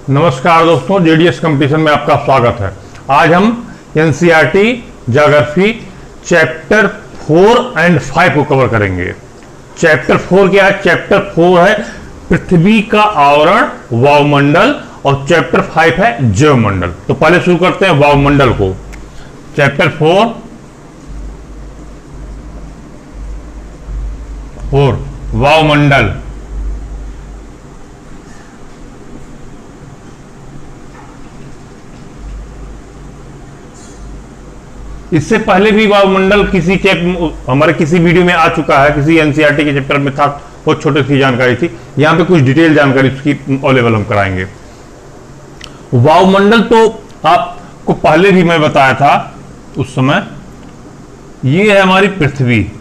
नमस्कार दोस्तों, JDS competition में आपका स्वागत है। आज हम एनसीईआरटी ज्योग्राफी चैप्टर 4 एंड 5 को कवर करेंगे। चैप्टर 4 क्या है? चैप्टर 4 है पृथ्वी का आवरण, वायुमंडल, और चैप्टर 5 है जैवमंडल। तो पहले शुरू करते हैं वायुमंडल को। चैप्टर 4 वायुमंडल। इससे पहले भी वायुमंडल हमारे किसी वीडियो में आ चुका है, किसी एनसीईआरटी के चैप्टर में था, बहुत छोटी सी जानकारी थी। यहां पे कुछ डिटेल जानकारी उसकी अवेलेबल हम कराएंगे। वायुमंडल तो आपको पहले भी मैं बताया था उस समय। ये है हमारी पृथ्वी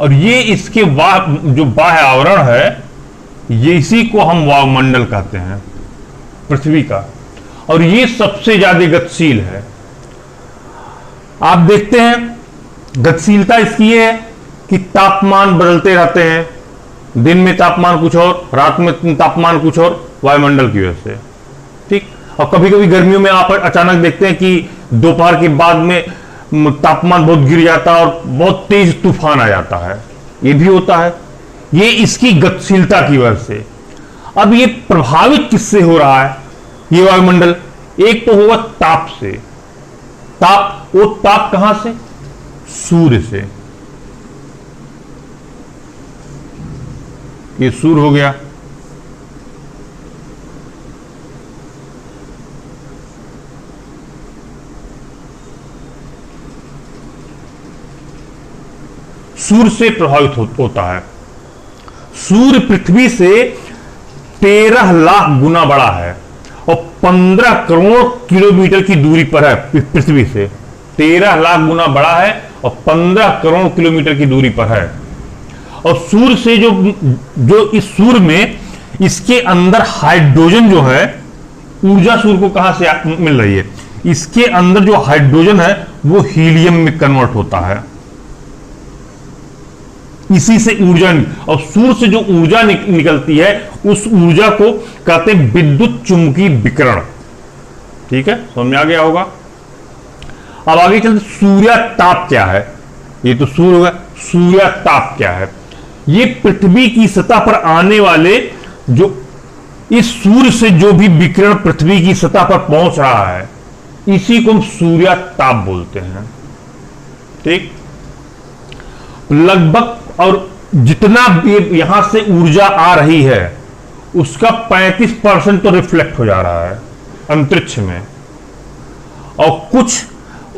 और ये इसके जो बाह्य आवरण है, ये इसी को हम वायुमंडल कहते हैं, पृथ्वी का। और ये सबसे ज्यादा गतिशील है। आप देखते हैं गतिशीलता इसकी है कि तापमान बदलते रहते हैं। दिन में तापमान कुछ और, रात में तापमान कुछ और, वायुमंडल की वजह से। ठीक। और कभी कभी गर्मियों में आप अचानक देखते हैं कि दोपहर के बाद में तापमान बहुत गिर जाता है और बहुत तेज तूफान आ जाता है। ये भी होता है। ये इसकी गतिशीलता की वजह से। अब ये प्रभावित किससे हो रहा है ये वायुमंडल? एक तो होगा ताप से। वो ताप कहां से? सूर्य से। ये सूर्य हो गया। सूर्य से प्रभावित होता है। सूर्य पृथ्वी से 13 लाख गुना बड़ा है और 15 करोड़ किलोमीटर की दूरी पर है पृथ्वी से। 13 लाख गुना बड़ा है और 15 करोड़ किलोमीटर की दूरी पर है। और सूर्य से जो इस सूर्य में इसके अंदर हाइड्रोजन जो है, ऊर्जा सूर्य को कहां से मिल रही है? इसके अंदर जो हाइड्रोजन है वो हीलियम में कन्वर्ट होता है। इसी से ऊर्जा, और सूर्य से जो ऊर्जा निकलती है उस ऊर्जा को कहते हैं विद्युत चुंबकीय विकिरण। ठीक है, समझ में आ गया होगा। अब आगे चलते, सूर्य ताप क्या है? ये तो सूर्य होगा। सूर्य ताप क्या है? ये पृथ्वी की सतह पर आने वाले जो इस सूर्य से जो भी विकिरण पृथ्वी की सतह पर पहुंच रहा है, इसी को हम सूर्य ताप बोलते हैं। ठीक। लगभग, और जितना यहां से ऊर्जा आ रही है उसका 35% तो रिफ्लेक्ट हो जा रहा है अंतरिक्ष में, और कुछ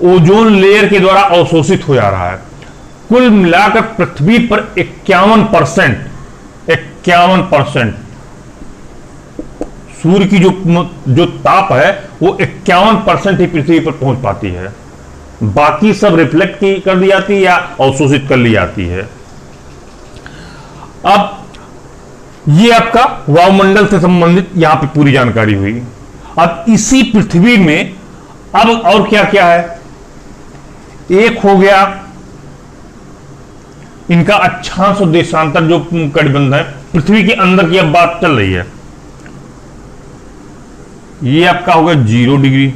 ओजोन लेयर के द्वारा अवशोषित हो जा रहा है। कुल मिलाकर पृथ्वी पर 51% सूर्य की जो ताप है वो 51% ही पृथ्वी पर पहुंच पाती है। बाकी सब रिफ्लेक्ट कर दी जाती है या अवशोषित कर ली जाती है। अब ये आपका वायुमंडल से संबंधित यहां पे पूरी जानकारी हुई। अब इसी पृथ्वी में अब और क्या क्या है? एक हो गया इनका अक्षांश और देशांतर जो कटिबंध है, पृथ्वी के अंदर की अब बात चल रही है। ये आपका होगा 0 डिग्री,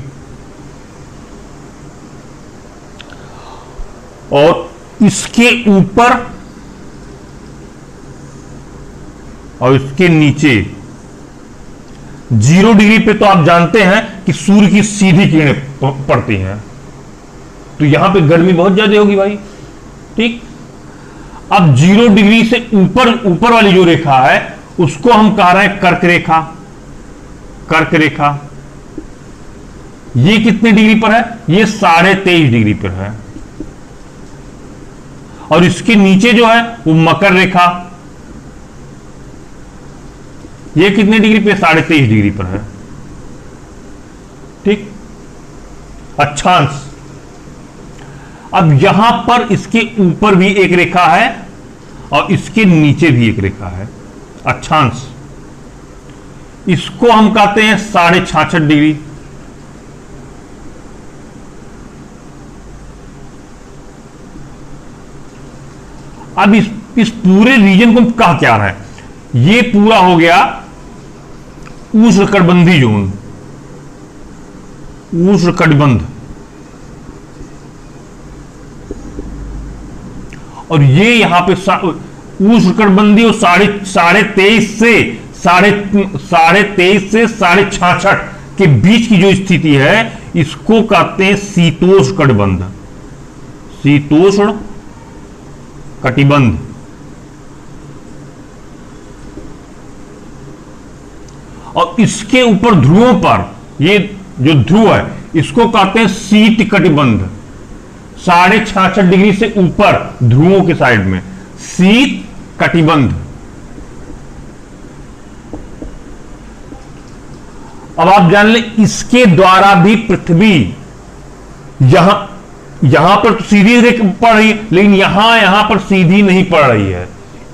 और इसके ऊपर और इसके नीचे 0 डिग्री पे तो आप जानते हैं कि सूर्य की सीधी किरणें पड़ती हैं, तो यहां पे गर्मी बहुत ज्यादा होगी भाई। ठीक। अब 0 डिग्री से ऊपर वाली जो रेखा है उसको हम कह रहे हैं कर्क रेखा। कर्क रेखा ये कितने डिग्री पर है? ये 23.5 डिग्री पर है। और इसके नीचे जो है वो मकर रेखा, ये कितने डिग्री पे? 23.5 डिग्री पर है। ठीक। अक्षांश। अब यहां पर इसके ऊपर भी एक रेखा है और इसके नीचे भी एक रेखा है, अक्षांश। इसको हम कहते हैं 66.5 डिग्री। अब इस पूरे रीजन को हम कह क्या रहे हैं? ये पूरा हो गया उष्णकटिबंधीय जोन, उष्णकटिबंध। और ये यहां पे उष्णकटिबंधीय और साढ़े तेईस से साढ़े 66 के बीच की जो स्थिति है इसको कहते हैं शीतोष्ण कटिबंध, शीतोष्ण कटिबंध। और इसके ऊपर ध्रुवों पर, ये जो ध्रुव है इसको कहते हैं शीत कटिबंध, 66.5 डिग्री से ऊपर ध्रुवों के साइड में शीत कटिबंध। अब आप जान लें इसके द्वारा भी पृथ्वी यहां पर तो सीधी पड़ रही है, लेकिन यहां पर सीधी नहीं पड़ रही है।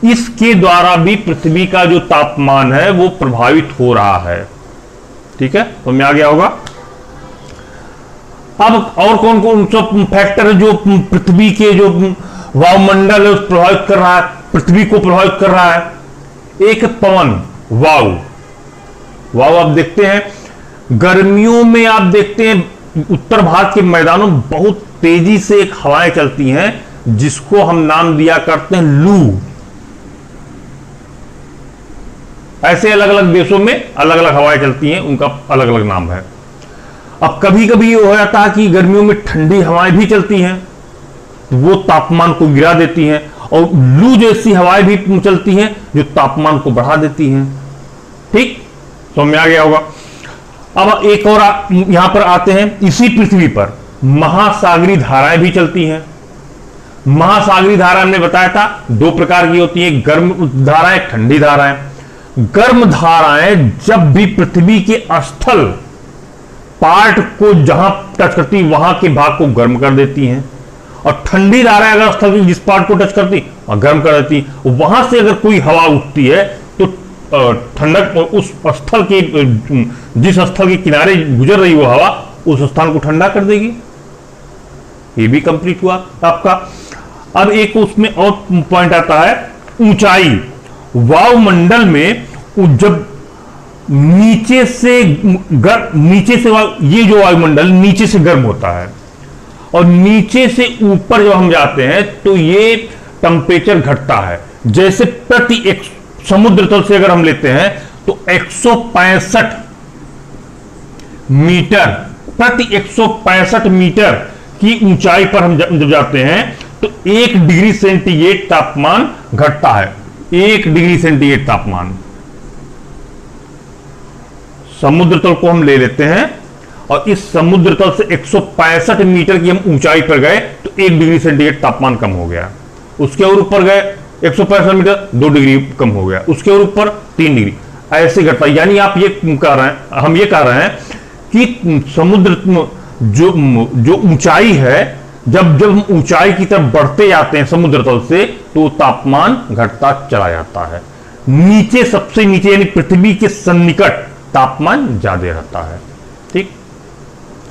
इसके द्वारा भी पृथ्वी का जो तापमान है वो प्रभावित हो रहा है। ठीक है, तो मैं आ गया होगा। अब और कौन कौन सा फैक्टर है जो पृथ्वी के जो वायुमंडल है उस प्रभावित कर रहा है, पृथ्वी को प्रभावित कर रहा है? एक पवन, वायु। वायु आप देखते हैं गर्मियों में, आप देखते हैं उत्तर भारत के मैदानों में बहुत तेजी से एक हवाएं चलती हैं जिसको हम नाम दिया करते हैं लू। ऐसे अलग अलग देशों में अलग अलग हवाएं चलती हैं, उनका अलग अलग नाम है। अब कभी कभी ये हो जाता है कि गर्मियों में ठंडी हवाएं भी चलती हैं तो वो तापमान को गिरा देती हैं, और लू जैसी हवाएं भी चलती हैं जो तापमान को बढ़ा देती हैं। ठीक, समझ में आ गया होगा। अब एक और यहां पर आते हैं, इसी पृथ्वी पर महासागरीय धाराएं भी चलती हैं। महासागरीय धारा हमने बताया था 2 प्रकार की होती है, गर्म धाराएं, ठंडी धाराएं। गर्म धाराएं जब भी पृथ्वी के स्थल पार्ट को जहां टच करती वहां के भाग को गर्म कर देती हैं, और ठंडी धाराएं अगर स्थल की जिस पार्ट को टच करती वहां गर्म कर देती, वहां से अगर कोई हवा उठती है तो ठंडक उस स्थल के, जिस स्थल के किनारे गुजर रही वो हवा उस स्थान को ठंडा कर देगी। ये भी कंप्लीट हुआ आपका। अब एक उसमें और पॉइंट आता है ऊंचाई। वायुमंडल में जब नीचे से ये जो वायुमंडल नीचे से गर्म होता है और नीचे से ऊपर जब हम जाते हैं तो ये टेम्परेचर घटता है। जैसे प्रति एक समुद्र तल से अगर हम लेते हैं तो 165 मीटर, प्रति 165 मीटर की ऊंचाई पर हम जब जाते हैं तो 1 डिग्री सेंटीग्रेड तापमान घटता है। 1 डिग्री सेंटीग्रेड तापमान, समुद्र तल को हम ले लेते हैं और इस समुद्र तल से 165 मीटर की हम ऊंचाई पर गए तो 1 डिग्री सेंटीग्रेड तापमान कम हो गया। उसके और ऊपर गए 165 मीटर, 2 डिग्री कम हो गया। उसके और ऊपर 3 डिग्री, ऐसे घटता। यानी आप ये कह रहे हैं, हम ये कह रहे हैं कि समुद्र जो ऊंचाई है, जब हम ऊंचाई की तरफ बढ़ते जाते हैं समुद्र तल से तो तापमान घटता चला जाता है। नीचे, सबसे नीचे यानी पृथ्वी के सन्निकट तापमान ज्यादा रहता है। ठीक,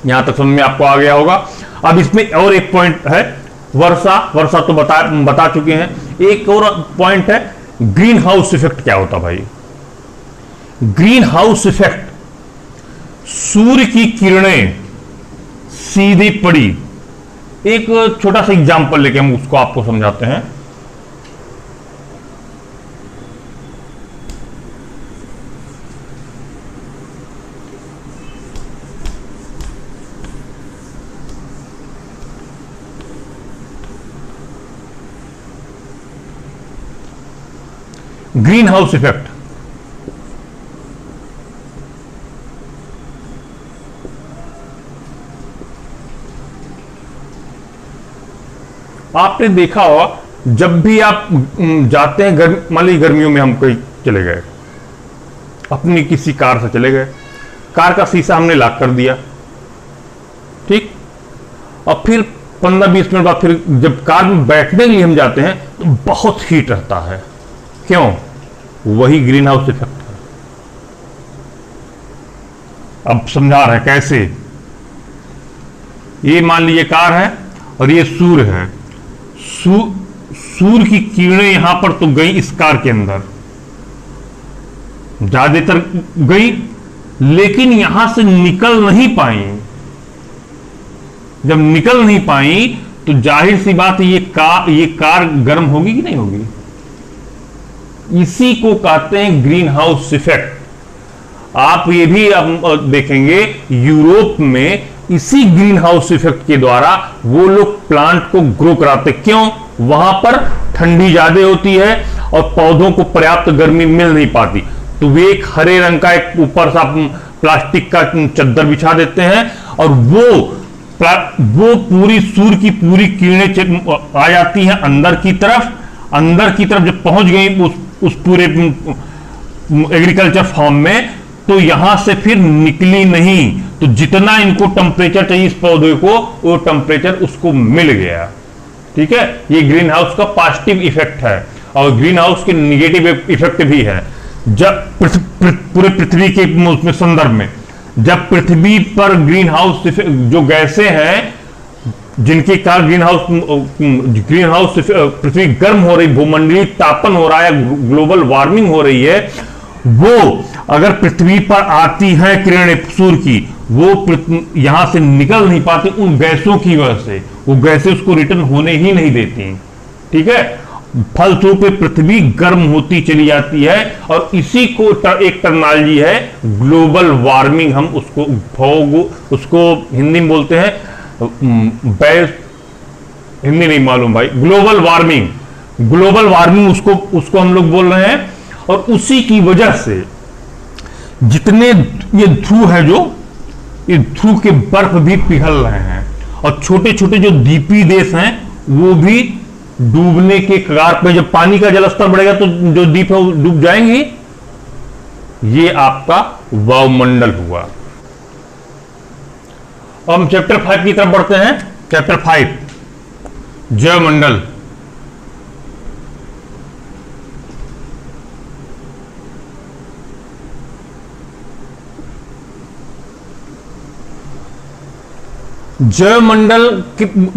यहां तक समझ में आपको आ गया होगा। अब इसमें और एक पॉइंट है वर्षा तो बता चुके हैं। एक और पॉइंट है ग्रीन हाउस इफेक्ट। क्या होता भाई ग्रीन हाउस इफेक्ट? सूर्य की किरणें सीधी पड़ी, एक छोटा सा एग्जांपल लेके हम उसको आपको समझाते हैं। ग्रीन हाउस इफेक्ट आपने देखा होगा, जब भी आप जाते हैं, मान लीजिए गर्मियों में हम कहीं चले गए, अपनी किसी कार से चले गए, कार का शीशा हमने लॉक कर दिया, ठीक, और फिर 15-20 मिनट बाद फिर जब कार में बैठने के लिए हम जाते हैं तो बहुत हीट रहता है। क्यों? वही ग्रीन हाउस इफेक्ट है। अब समझा रहे हैं कैसे। ये मान लीजिए कार है और ये सूर्य है। सूर्य की किरणें यहां पर तो गई इस कार के अंदर, ज्यादातर गई, लेकिन यहां से निकल नहीं पाई। जब निकल नहीं पाई तो जाहिर सी बात है ये कार गर्म होगी कि नहीं होगी। इसी को कहते हैं ग्रीन हाउस इफेक्ट। आप ये भी अब देखेंगे यूरोप में इसी ग्रीन हाउस इफेक्ट के द्वारा वो लोग प्लांट को ग्रो कराते। क्यों? वहां पर ठंडी ज्यादा होती है और पौधों को पर्याप्त गर्मी मिल नहीं पाती, तो वे एक हरे रंग का एक ऊपर सा प्लास्टिक का चद्दर बिछा देते हैं और वो पूरी सूर्य की पूरी किरणें आ जाती हैं अंदर की तरफ जब पहुंच गई उस पूरे एग्रीकल्चर फॉर्म में, तो यहां से फिर निकली नहीं। तो जितना इनको टेम्परेचर चाहिए इस पौधे को, वो टेम्परेचर उसको मिल गया। ठीक है, ये ग्रीन हाउस का पॉजिटिव इफेक्ट है। और ग्रीन हाउस के निगेटिव इफेक्ट भी है। जब पूरे पृथ्वी के उसमें संदर्भ में, जब पृथ्वी पर ग्रीन हाउस जो गैसें हैं जिनके कारण ग्रीन हाउस पृथ्वी गर्म हो रही, भूमंडलीय तापन हो रहा है, ग्लोबल वार्मिंग हो रही है, वो अगर पृथ्वी पर आती है किरणें सूर्य की, वो यहां से निकल नहीं पाती उन गैसों की वजह से। वो गैसें उसको रिटर्न होने ही नहीं देती। ठीक है, फलस्वरूप पृथ्वी गर्म होती चली जाती है और इसी को एक टर्मिनोलॉजी है ग्लोबल वार्मिंग। हम उसको हिंदी में बोलते हैं, हिंदी नहीं मालूम भाई, ग्लोबल वार्मिंग उसको हम लोग बोल रहे हैं। और उसी की वजह से जितने ये ध्रुव है, जो ये ध्रुव के बर्फ भी पिघल रहे हैं और छोटे छोटे जो द्वीपीय देश हैं वो भी डूबने के कगार पे। जब पानी का जलस्तर बढ़ेगा तो जो द्वीप है वो डूब जाएंगे। ये आपका वायुमंडल हुआ। अब हम चैप्टर 5 की तरफ बढ़ते हैं। चैप्टर 5 जैवमंडल।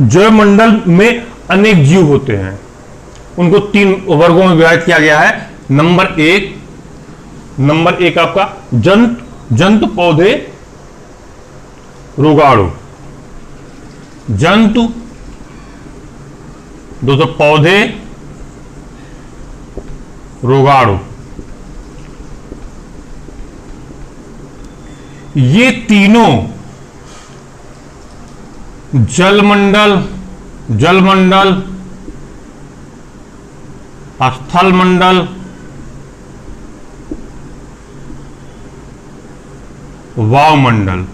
जैवमंडल में अनेक जीव होते हैं। उनको 3 वर्गों में विभाजित किया गया है। नंबर एक आपका जंतु पौधे रोगाणु। जंतु दोस्तों, पौधे रोगाणु, ये तीनों जलमंडल, स्थलमंडल, वायुमंडल,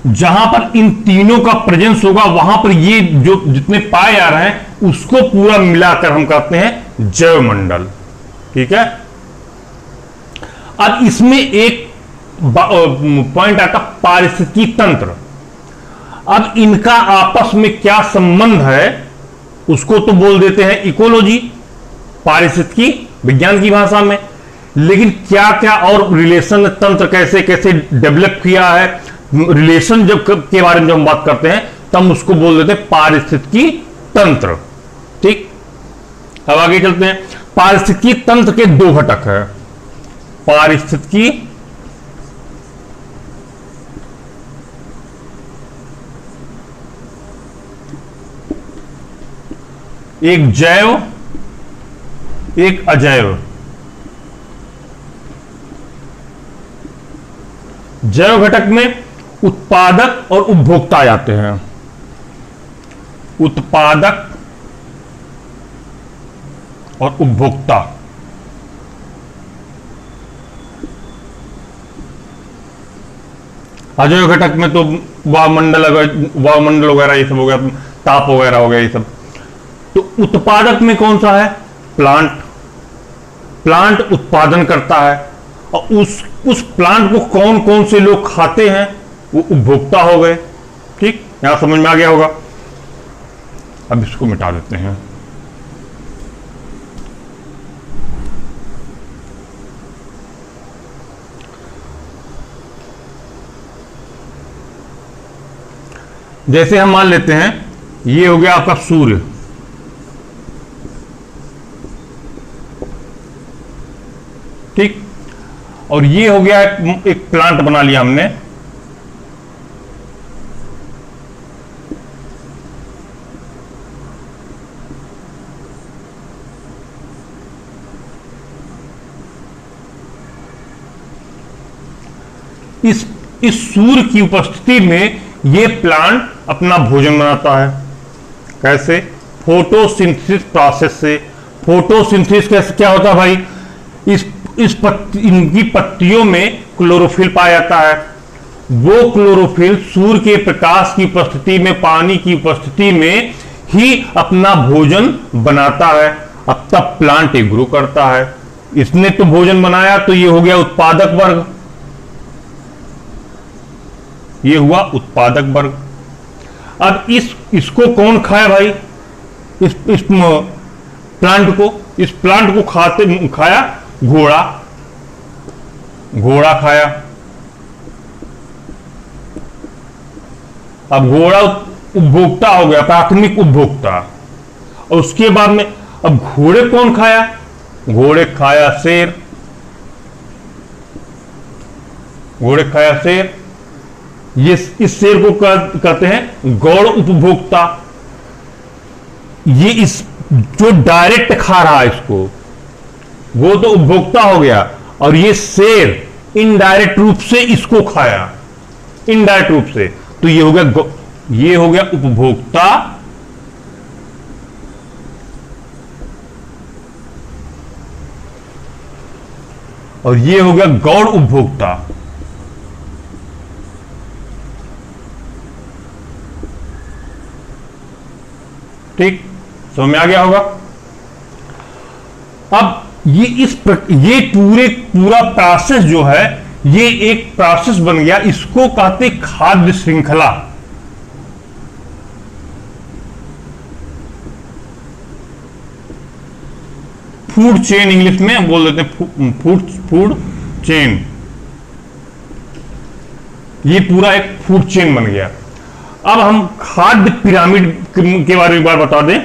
जहां पर इन तीनों का प्रेजेंस होगा वहां पर ये जो जितने पाए जा रहे हैं उसको पूरा मिलाकर हम कहते हैं जैवमंडल। ठीक है, अब इसमें एक पॉइंट आता पारिस्थितिकी तंत्र। अब इनका आपस में क्या संबंध है उसको तो बोल देते हैं इकोलॉजी, पारिस्थितिकी विज्ञान की भाषा में। लेकिन क्या क्या और रिलेशन तंत्र कैसे कैसे डेवलप किया है, रिलेशन जब के बारे में जब हम बात करते हैं तब उसको बोल देते हैं पारिस्थितिकी तंत्र। ठीक, अब आगे चलते हैं। पारिस्थितिकी तंत्र के 2 घटक है। पारिस्थितिकी एक जैव, एक अजैव। जैव घटक में उत्पादक और उपभोक्ता आ जाते हैं। उत्पादक और उपभोक्ता। अजैव घटक में तो वायुमंडल वगैरह ये सब हो गया, ताप वगैरह हो गया ये सब। तो उत्पादक में कौन सा है? प्लांट उत्पादन करता है और उस प्लांट को कौन कौन से लोग खाते हैं, वो उपभोक्ता हो गए। ठीक, यहां समझ में आ गया होगा। अब इसको मिटा देते हैं। जैसे हम मान लेते हैं ये हो गया आपका सूर्य, और ये हो गया एक प्लांट बना लिया हमने। इस सूर्य की उपस्थिति में यह प्लांट अपना भोजन बनाता है। कैसे? फोटोसिंथेसिस प्रोसेस से। फोटोसिंथेसिस कैसे क्या होता है भाई? इनकी पत्तियों में क्लोरोफिल पाया जाता है। वो क्लोरोफिल सूर्य के प्रकाश की उपस्थिति में, पानी की उपस्थिति में ही अपना भोजन बनाता है। अब तब प्लांट ग्रो करता है। इसने तो भोजन बनाया, तो ये हो गया उत्पादक वर्ग। ये हुआ उत्पादक वर्ग। अब इसको कौन खाया भाई? इस प्लांट को, इस प्लांट को खाया घोड़ा। घोड़ा खाया। अब घोड़ा उपभोक्ता हो गया, प्राथमिक उपभोक्ता। और उसके बाद में अब घोड़े कौन खाया? घोड़े खाया शेर। घोड़े खाया शेर। ये इस शेर को कहते हैं गौड़ उपभोक्ता। ये इस जो डायरेक्ट खा रहा है इसको, वो तो उपभोक्ता हो गया। और ये शेर इनडायरेक्ट रूप से इसको खाया, इनडायरेक्ट रूप से। तो ये हो गया उपभोक्ता। और ये हो गया गौड़ उपभोक्ता। ठीक, समझ में आ गया होगा। अब ये पूरा प्रोसेस जो है, ये एक प्रोसेस बन गया। इसको कहते खाद्य श्रृंखला। फूड चेन इंग्लिश में बोल देते हैं, फूड चेन। ये पूरा एक फूड चेन बन गया। अब हम खाद्य पिरामिड के बारे में एक बार बता दें।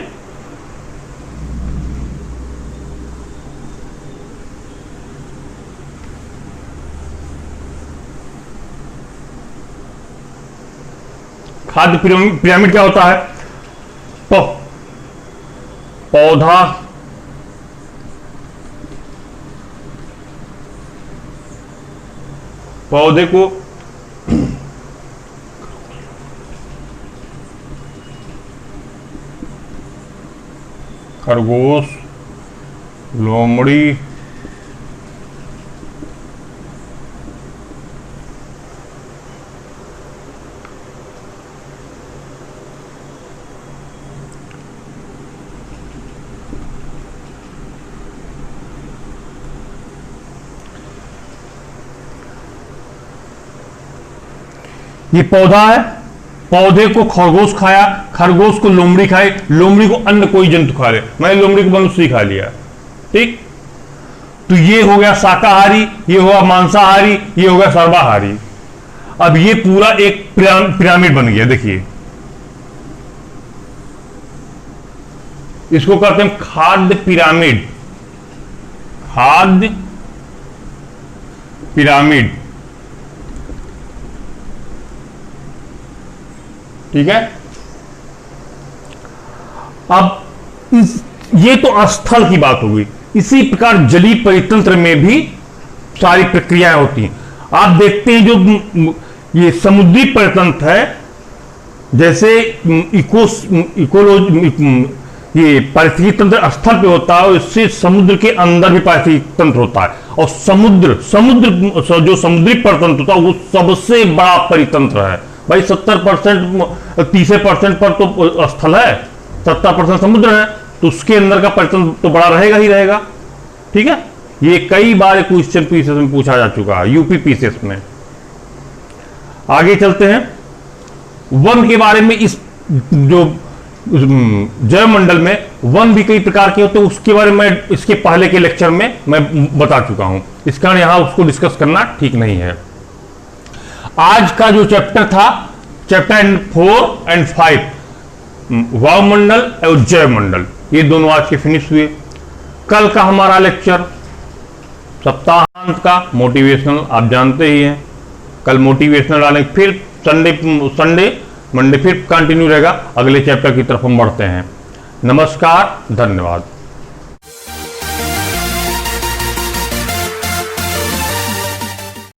खाद्य पिरामिड क्या होता है? पौधा, पौधे को खरगोश, लोमड़ी, ये पौधा है। पौधे को खरगोश खाया, खरगोश को लोमड़ी खाए, लोमड़ी को अन्य कोई जंतु खा ले। मैंने लोमड़ी को मनुष्य ही खा लिया। ठीक, तो ये हो गया शाकाहारी, ये हुआ मांसाहारी, ये हो गया सर्वाहारी। अब ये पूरा एक पिरामिड बन गया। देखिए, इसको कहते हैं खाद्य पिरामिड। खाद्य पिरामिड। ठीक है। अब ये तो स्थल की बात होगी। इसी प्रकार जलीय परितंत्र में भी सारी प्रक्रियाएं होती हैं। आप देखते हैं जो ये समुद्री परितंत्र है, जैसे ये पारिस्थितिकी तंत्र स्थल पे होता है, इससे समुद्र के अंदर भी पारिस्थितिकी तंत्र होता है। और समुद्र जो समुद्री परितंत्र होता है वो सबसे बड़ा परितंत्र है भाई। 70% 30% पर तो स्थल है, 70% समुद्र है, तो उसके अंदर का परितंत्र तो बड़ा रहेगा ही रहेगा। ठीक है, ये कई बार क्वेश्चन पीसीएस में पूछा जा चुका है, यूपी पीसीएस में। आगे चलते हैं वन के बारे में। इस जो जैवमंडल में वन भी कई प्रकार के होते हैं, उसके बारे में इसके पहले के लेक्चर में मैं बता चुका हूं। इस कारण यहां उसको डिस्कस करना ठीक नहीं है। आज का जो चैप्टर था, चैप्टर 4 और 5, वायुमंडल और जैवमंडल, ये दोनों आज के फिनिश हुए। कल का हमारा लेक्चर सप्ताहांत का मोटिवेशनल आप जानते ही हैं, कल मोटिवेशनल डालेंगे, फिर संडे मंडे फिर कंटिन्यू रहेगा, अगले चैप्टर की तरफ हम बढ़ते हैं। नमस्कार, धन्यवाद।